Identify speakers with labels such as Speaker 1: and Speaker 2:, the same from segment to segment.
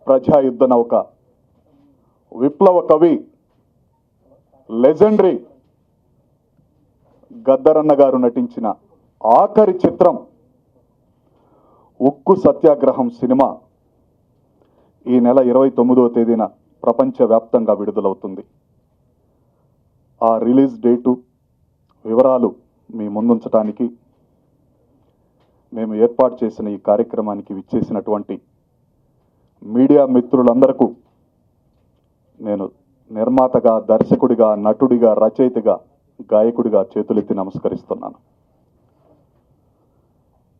Speaker 1: ప్రజాయుద్ధ నౌక, విప్లవ కవి, లెజెండరీ గద్దరన్న గారు నటించిన ఆఖరి చిత్రం ఉక్కు సత్యాగ్రహం సినిమా ఈ నెల 29వ తేదీన ప్రపంచవ్యాప్తంగా విడుదలవుతుంది. ఆ రిలీజ్ డేటు వివరాలు మీ ముందుంచడానికి మేము ఏర్పాటు చేసిన ఈ కార్యక్రమానికి విచ్చేసినటువంటి మీడియా మిత్రులందరకు నేను నిర్మాతగా, దర్శకుడిగా, నటుడిగా, రచయితగా, గాయకుడిగా చేతులెత్తి నమస్కరిస్తున్నాను.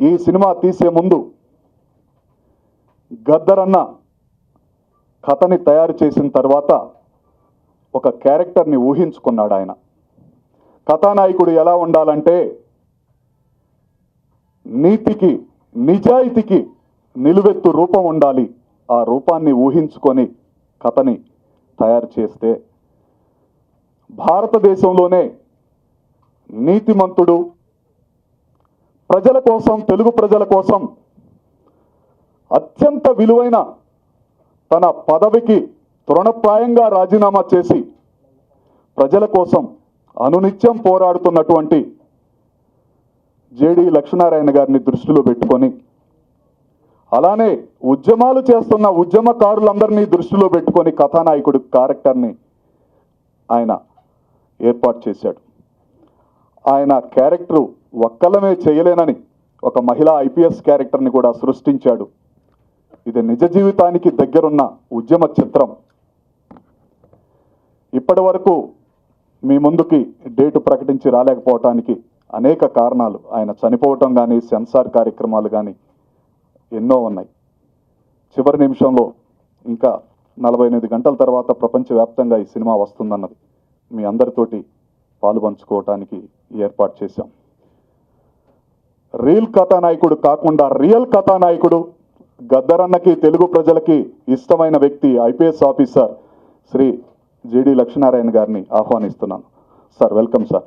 Speaker 1: ఈ సినిమా తీసే ముందు గద్దరన్న కథని తయారు చేసిన తర్వాత ఒక క్యారెక్టర్ని ఊహించుకున్నాడు ఆయన. కథానాయకుడు ఎలా ఉండాలంటే నీతికి, నిజాయితీకి నిలువెత్తు రూపం ఉండాలి. ఆ రూపాన్ని ఊహించుకొని కథని తయారు చేస్తే భారతదేశంలోనే నీతిమంతుడు, ప్రజల కోసం, తెలుగు ప్రజల కోసం అత్యంత విలువైన తన పదవికి తృణప్రాయంగా రాజీనామా చేసి ప్రజల కోసం అనునిత్యం పోరాడుతున్నటువంటి జేడి లక్ష్మీనారాయణ గారిని దృష్టిలో పెట్టుకొని, అలానే ఉద్యమాలు చేస్తున్న ఉద్యమకారులందరినీ దృష్టిలో పెట్టుకొని కథానాయకుడు క్యారెక్టర్ని ఆయన ఏర్పాటు చేశాడు. ఆయన క్యారెక్టరు ఒక్కలమే చేయలేనని ఒక మహిళా ఐపీఎస్ క్యారెక్టర్ని కూడా సృష్టించాడు. ఇది నిజ జీవితానికి దగ్గరున్న ఉద్యమ చిత్రం. ఇప్పటి వరకు మీ ముందుకి డేటు ప్రకటించి రాలేకపోవటానికి అనేక కారణాలు. ఆయన చనిపోవటం కానీ, సెన్సార్ కార్యక్రమాలు కానీ ఎన్నో ఉన్నాయి. చివరి నిమిషంలో ఇంకా 48 గంటల తర్వాత ప్రపంచవ్యాప్తంగా ఈ సినిమా వస్తుందన్నది మీ అందరితోటి పాలు పంచుకోవటానికి ఏర్పాటు చేశాం. రీల్ కథానాయకుడు కాకుండా రియల్ కథానాయకుడు, గద్దరన్నకి, తెలుగు ప్రజలకి ఇష్టమైన వ్యక్తి, ఐపీఎస్ ఆఫీసర్ శ్రీ జేడి లక్ష్మీనారాయణ గారిని ఆహ్వానిస్తున్నాను. Sir, welcome sir.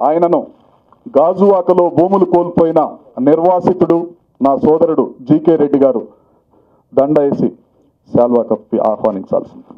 Speaker 1: ఆయనను గాజువాకలో భూములు కోల్పోయిన నిర్వాసితుడు నా సోదరుడు జీకే రెడ్డి గారు దండ వేసి శాల్వా కప్పి ఆహ్వానించాల్సింది.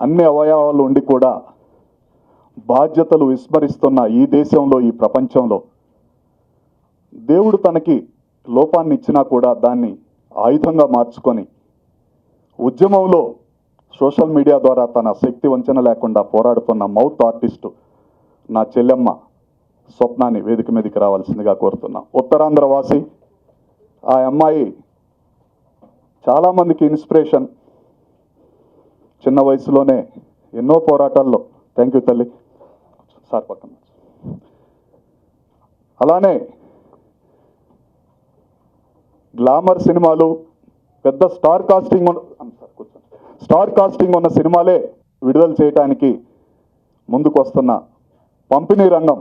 Speaker 1: అన్ని అవయవాలు ఉండి కూడా బాధ్యతలు విస్మరిస్తున్న ఈ దేశంలో, ఈ ప్రపంచంలో దేవుడు తనకి లోపాన్ని ఇచ్చినా కూడా దాన్ని ఆయుధంగా మార్చుకొని ఉద్యమంలో సోషల్ మీడియా ద్వారా తన శక్తి వంచన లేకుండా పోరాడుతున్న మౌత్ ఆర్టిస్టు నా చెల్లెమ్మ స్వప్నాన్ని వేదిక మీదకి రావాల్సిందిగా కోరుతున్నాం. ఉత్తరాంధ్ర వాసి. ఆ అమ్మాయి చాలామందికి ఇన్స్పిరేషన్. చిన్న వయసులోనే ఎన్నో పోరాటాల్లో. థ్యాంక్ యూ తల్లి. సార్ పక్కన. అలానే గ్లామర్ సినిమాలు, పెద్ద స్టార్ కాస్టింగ్ ఉన్న సినిమాలే విడుదల చేయడానికి ముందుకు వస్తున్న పంపిణీ రంగం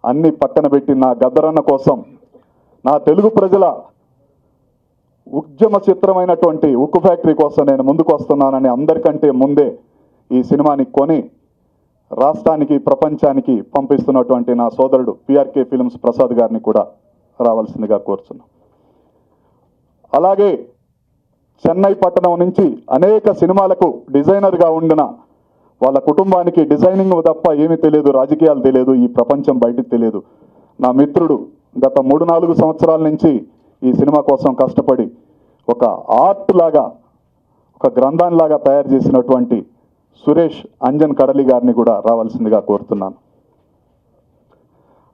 Speaker 1: అన్ని పక్కన పెట్టి నా గద్దరన్న కోసం, నా తెలుగు ప్రజల ఉద్యమ చిత్రమైనటువంటి ఉక్కు ఫ్యాక్టరీ కోసం నేను ముందుకు వస్తున్నానని అందరికంటే ముందే ఈ సినిమాని కొని రాష్ట్రానికి, ప్రపంచానికి పంపిస్తున్నటువంటి నా సోదరుడు పిఆర్కే ఫిల్మ్స్ ప్రసాద్ గారిని కూడా రావాల్సిందిగా కోరుచున్నాం. అలాగే చెన్నై పట్టణం నుంచి అనేక సినిమాలకు డిజైనర్గా ఉండిన వాళ్ళ కుటుంబానికి డిజైనింగ్ తప్ప ఏమీ తెలియదు, రాజకీయాలు తెలియదు, ఈ ప్రపంచం బయటికి తెలియదు. నా మిత్రుడు గత 3-4 సంవత్సరాల నుంచి ఈ సినిమా కోసం కష్టపడి ఒక ఆర్ట్ లాగా, ఒక గ్రంథాన్లాగా తయారు చేసినటువంటి సురేష్ అంజన్ కడలి గారిని కూడా రావాల్సిందిగా కోరుతున్నాను.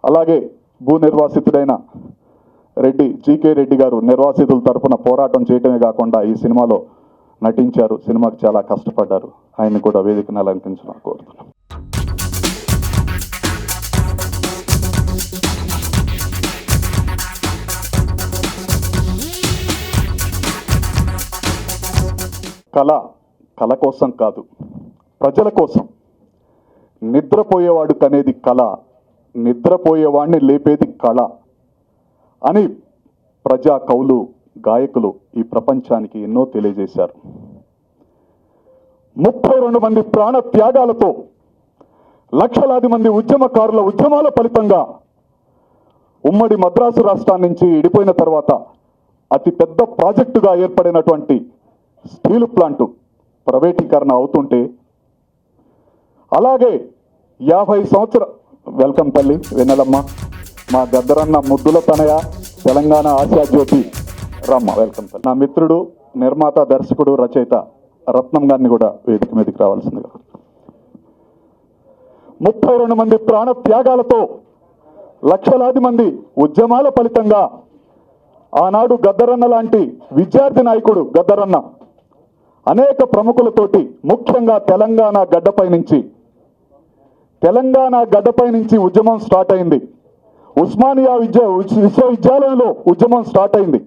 Speaker 1: అలాగే భూ నిర్వాసితుడైన రెడ్డి, జీకే రెడ్డి గారు నిర్వాసితుల తరఫున పోరాటం చేయటమే కాకుండా ఈ సినిమాలో నటించారు, సినిమాకి చాలా కష్టపడ్డారు. ఆయన్ని కూడా వేదికను అలంకరించడం కోరుతున్నాను. కళ, కళ కోసం కాదు, ప్రజల కోసం. నిద్రపోయేవాడు కనేది కళ, నిద్రపోయేవాడిని లేపేది కళ అని ప్రజా కవులు, గాయకులు ఈ ప్రపంచానికి ఎన్నో తెలియజేశారు. 32 మంది ప్రాణ త్యాగాలతో, లక్షలాది మంది ఉద్యమకారుల ఉద్యమాల ఫలితంగా ఉమ్మడి మద్రాసు రాష్ట్రాన్ని నుంచి విడిపోయిన తర్వాత అతి పెద్ద ప్రాజెక్టుగా ఏర్పడినటువంటి స్టీల్ ప్లాంటు ప్రైవేటీకరణ అవుతుంటే, అలాగే 50 సంవత్సరాలు వెల్కమ్ తల్లి వెన్నెలమ్మ, మా గద్దరన్న ముద్దుల తనయ, తెలంగాణ ఆశాజ్యోతి రమ్మ, వెల్కమ్ తల్లి. నా మిత్రుడు, నిర్మాత, దర్శకుడు, రచయిత రత్నం గారిని కూడా వేదిక మీదకి రావాల్సిందిగా. 32 మంది ప్రాణ త్యాగాలతో, లక్షలాది మంది ఉద్యమాల ఫలితంగా ఆనాడు గద్దరన్న లాంటి విద్యార్థి నాయకుడు గద్దరన్న అనేక ప్రముఖులతోటి, ముఖ్యంగా తెలంగాణ గడ్డపై నుంచి ఉద్యమం స్టార్ట్ అయింది. ఉస్మానియా విశ్వవిద్యాలయంలో ఉద్యమం స్టార్ట్ అయింది.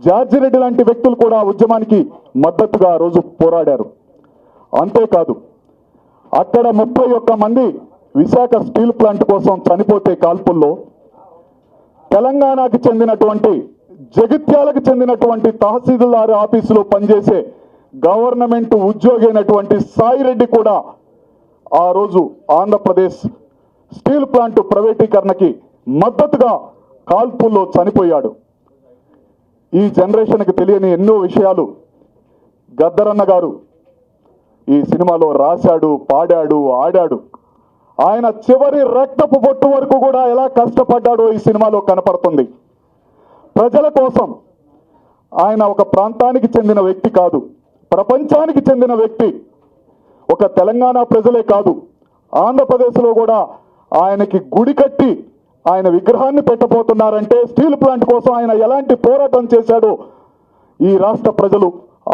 Speaker 1: జార్జి రెడ్డి లాంటి వ్యక్తులు కూడా ఉద్యమానికి మద్దతుగా ఆ రోజు పోరాడారు. అంతేకాదు, అక్కడ 31 మంది విశాఖ స్టీల్ ప్లాంట్ కోసం చనిపోతే కాల్పుల్లో తెలంగాణకు చెందినటువంటి, జగిత్యాలకు చెందినటువంటి తహసీల్దార్ ఆఫీసులో పనిచేసే గవర్నమెంట్ ఉద్యోగి అయినటువంటి సాయిరెడ్డి కూడా ఆ రోజు ఆంధ్రప్రదేశ్ స్టీల్ ప్లాంట్ ప్రైవేటీకరణకి మద్దతుగా కాల్పుల్లో చనిపోయాడు. ఈ జనరేషన్కి తెలియని ఎన్నో విషయాలు గద్దరన్న గారు ఈ సినిమాలో రాశాడు, పాడాడు, ఆడాడు. ఆయన చివరి రక్తపు బొట్టు వరకు కూడా ఎలా కష్టపడ్డాడో ఈ సినిమాలో కనపడుతుంది. ప్రజల కోసం. ఆయన ఒక ప్రాంతానికి చెందిన వ్యక్తి కాదు, ప్రపంచానికి చెందిన వ్యక్తి. ఒక తెలంగాణ ప్రజలే కాదు, ఆంధ్రప్రదేశ్లో కూడా ఆయనకి గుడి కట్టి ఆయన విగ్రహాన్ని పెట్టబోతున్నారంటే స్టీల్ ప్లాంట్ కోసం ఆయన ఎలాంటి పోరాటం చేశాడో ఈ రాష్ట్ర ప్రజలు,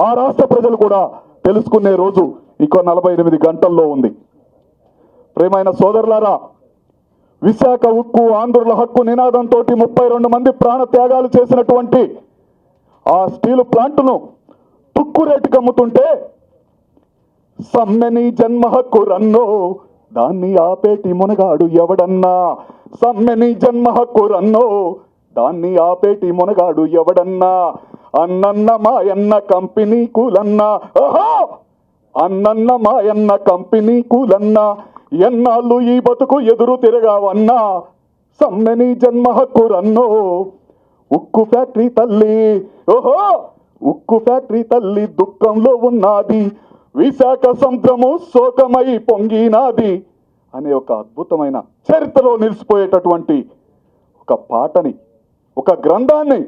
Speaker 1: ఆ రాష్ట్ర ప్రజలు కూడా తెలుసుకునే రోజు ఇంకో 48 గంటల్లో ఉంది. ప్రేమైన సోదరులారా, విశాఖ ఉక్కు ఆంధ్రుల హక్కు నినాదంతో 32 మంది ప్రాణ త్యాగాలు చేసినటువంటి ఆ స్టీల్ ప్లాంట్ను తుక్కు రేటుకి అమ్ముతుంటే, సమ్మెని జన్మ హక్కు రన్నో దాన్ని ఆపేటి మునగాడు ఎవడన్నా, సమ్మెని జన్మ హక్కు రన్నో దాన్ని ఆపేటి మునగాడు ఎవడన్నా, అన్నన్న మాయన్న కంపెనీ కూలన్నా, ఓహో అన్నన్న మాయన్న కంపెనీ కూలన్నా, ఎన్నాళ్ళు ఈ బతుకు ఎదురు తిరగావన్నా, సమ్మెని జన్మ హక్కు రన్నో ఉక్కు ఫ్యాక్టరీ తల్లి, ఓహో ఉక్కు ఫ్యాక్టరీ తల్లి దుఃఖంలో ఉన్నది, విశాఖ సముద్రము శోకమై పొంగినాది అనే ఒక అద్భుతమైన చరిత్రలో నిలిచిపోయేటటువంటి ఒక పాటని, ఒక గ్రంథాన్ని,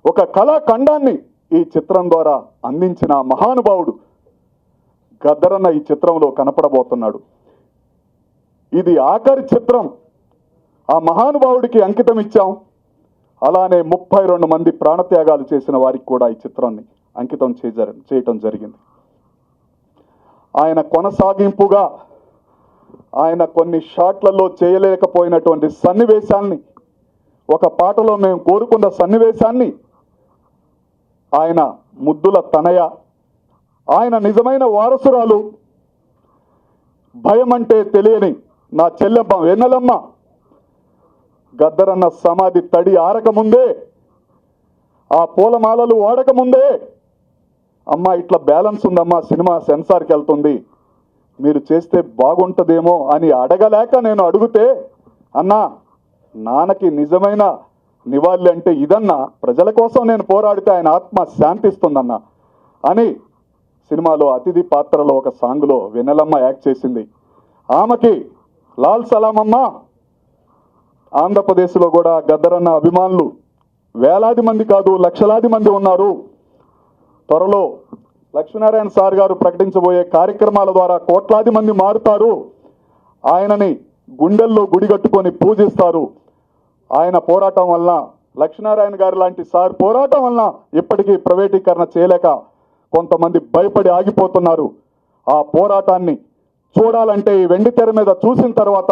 Speaker 1: ఒక కళాఖండాన్ని ఈ చిత్రం ద్వారా అందించిన మహానుభావుడు గద్దరన్న ఈ చిత్రంలో కనపడబోతున్నాడు. ఇది ఆఖరి చిత్రం, ఆ మహానుభావుడికి అంకితం ఇచ్చాం. అలానే 32 మంది ప్రాణత్యాగాలు చేసిన వారికి కూడా ఈ చిత్రాన్ని అంకితం చేయటం జరిగింది. ఆయన కొనసాగింపుగా ఆయన కొన్ని షాట్లలో చేయలేకపోయినటువంటి సన్నివేశాన్ని, ఒక పాటలో మేము కోరుకున్న సన్నివేశాన్ని ఆయన ముద్దుల తనయ, ఆయన నిజమైన వారసురాలు, భయం అంటే తెలియని నా చెల్లెమ్మ వెన్నెలమ్మ, గద్దరన్న సమాధి తడి ఆరకముందే, ఆ పూలమాలలు వాడకముందే, అమ్మ ఇట్లా బ్యాలెన్స్ ఉందమ్మా, సినిమా సెన్సార్కి వెళ్తుంది, మీరు చేస్తే బాగుంటుందేమో అని అడగలేక నేను అడిగితే, అన్నా నాన్నకి నిజమైన నివాళి అంటే ఇదన్నా, ప్రజల కోసం నేను పోరాడితే ఆయన ఆత్మ శాంతిస్తుందన్న అని సినిమాలో అతిథి పాత్రలో ఒక సాంగ్లో వెన్నెలమ్మ యాక్ట్ చేసింది. ఆమెకి లాల్ సలాం అమ్మ. ఆంధ్రప్రదేశ్లో కూడా గద్దరన్న అభిమానులు వేలాది మంది కాదు, లక్షలాది మంది ఉన్నారు. త్వరలో లక్ష్మీనారాయణ సార్ గారు ప్రకటించబోయే కార్యక్రమాల ద్వారా కోట్లాది మంది మారుతారు. ఆయనని గుండెల్లో గుడిగట్టుకొని పూజిస్తారు. ఆయన పోరాటం వలన, లక్ష్మీనారాయణ గారు లాంటి సార్ పోరాటం వలన ఇప్పటికీ ప్రైవేటీకరణ చేయలేక కొంతమంది భయపడి ఆగిపోతున్నారు. ఆ పోరాటాన్ని చూడాలంటే ఈ వెండి తెర మీద చూసిన తర్వాత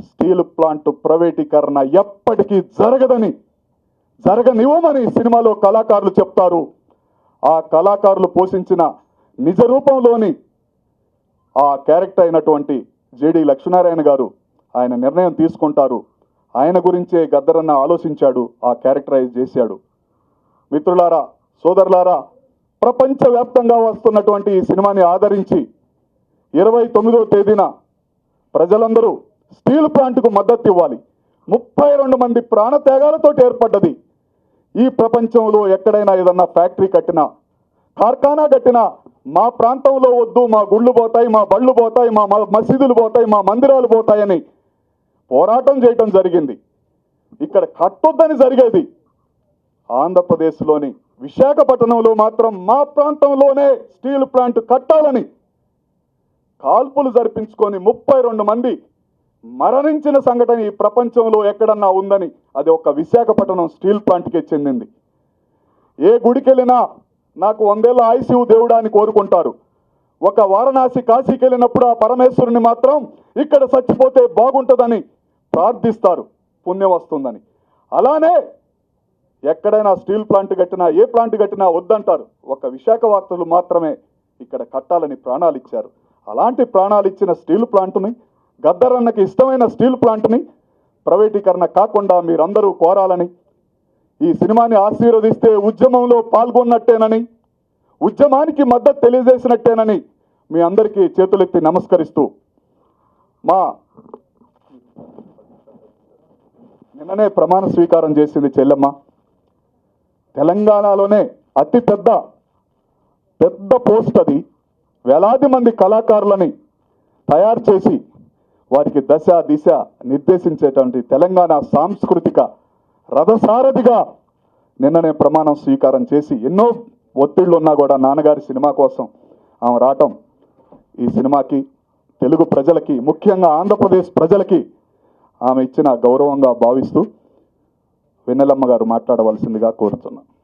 Speaker 1: స్టీల్ ప్లాంట్ ప్రైవేటీకరణ ఎప్పటికీ జరగనివ్వమని సినిమాలో కళాకారులు చెప్తారు. ఆ కళాకారులు పోషించిన నిజ రూపంలోని ఆ క్యారెక్టర్ అయినటువంటి జేడి లక్ష్మీనారాయణ గారు ఆయన నిర్ణయం తీసుకుంటారు. ఆయన గురించే గద్దరన్న ఆలోచించాడు, ఆ క్యారెక్టరైజ్ చేశాడు. మిత్రులారా, సోదరులారా, ప్రపంచవ్యాప్తంగా వస్తున్నటువంటి ఈ సినిమాని ఆదరించి 29వ తేదీన ప్రజలందరూ స్టీల్ ప్లాంట్కు మద్దతు ఇవ్వాలి. 32 మంది ప్రాణత్యాగాలతో ఏర్పడ్డది. ఈ ప్రపంచంలో ఎక్కడైనా ఏదన్నా ఫ్యాక్టరీ కట్టినా, కార్ఖానా కట్టినా మా ప్రాంతంలో వద్దు, మా గుళ్ళు పోతాయి, మా బళ్ళు పోతాయి, మా మసీదులు పోతాయి, మా మందిరాలు పోతాయని పోరాటం చేయటం జరిగింది. ఇక్కడ కట్టొద్దని జరిగేది. ఆంధ్రప్రదేశ్లోని విశాఖపట్నంలో మాత్రం మా ప్రాంతంలోనే స్టీల్ ప్లాంట్ కట్టాలని కాల్పులు జరిపించుకొని 32 మంది మరణించిన సంఘటన ఈ ప్రపంచంలో ఎక్కడన్నా ఉందని అది ఒక విశాఖపట్నం స్టీల్ ప్లాంట్కే చెందింది. ఏ గుడికి వెళ్ళినా నాకు 100 ఏళ్ళ ఆయుష్ దేవుడాన్ని కోరుకుంటారు. ఒక వారణాసి కాశీకి వెళ్ళినప్పుడు ఆ పరమేశ్వరుని మాత్రం ఇక్కడ చచ్చిపోతే బాగుంటుందని ప్రార్థిస్తారు, పుణ్యం వస్తుందని. అలానే ఎక్కడైనా స్టీల్ ప్లాంట్ కట్టినా, ఏ ప్లాంట్ కట్టినా వద్దంటారు. ఒక విశాఖ వార్తలు మాత్రమే ఇక్కడ కట్టాలని ప్రాణాలు ఇచ్చారు. అలాంటి ప్రాణాలు ఇచ్చిన స్టీల్ ప్లాంట్ని, గద్దరన్నకి ఇష్టమైన స్టీల్ ప్లాంట్ని ప్రైవేటీకరణ కాకుండా మీరందరూ కోరాలని, ఈ సినిమాని ఆశీర్వదిస్తే ఉద్యమంలో పాల్గొన్నట్టేనని, ఉద్యమానికి మద్దతు తెలియజేసినట్టేనని మీ అందరికీ చేతులెత్తి నమస్కరిస్తూ, నిన్ననే ప్రమాణ స్వీకారం చేసింది చెల్లెమ్మ. తెలంగాణలోనే అతి పెద్ద పోస్ట్ అది. వేలాది మంది కళాకారులని తయారు చేసి వారికి దశ దిశ నిర్దేశించేటువంటి తెలంగాణ సాంస్కృతిక రథసారథిగా నిన్ననే ప్రమాణం స్వీకారం చేసి, ఎన్నో ఒత్తిళ్లు ఉన్నా కూడా నాన్నగారి సినిమా కోసం ఆమె రావటం ఈ సినిమాకి, తెలుగు ప్రజలకి, ముఖ్యంగా ఆంధ్రప్రదేశ్ ప్రజలకి ఆమె ఇచ్చిన గౌరవంగా భావిస్తూ వెన్నెలమ్మ గారు మాట్లాడవలసిందిగా కోరుతున్నాను.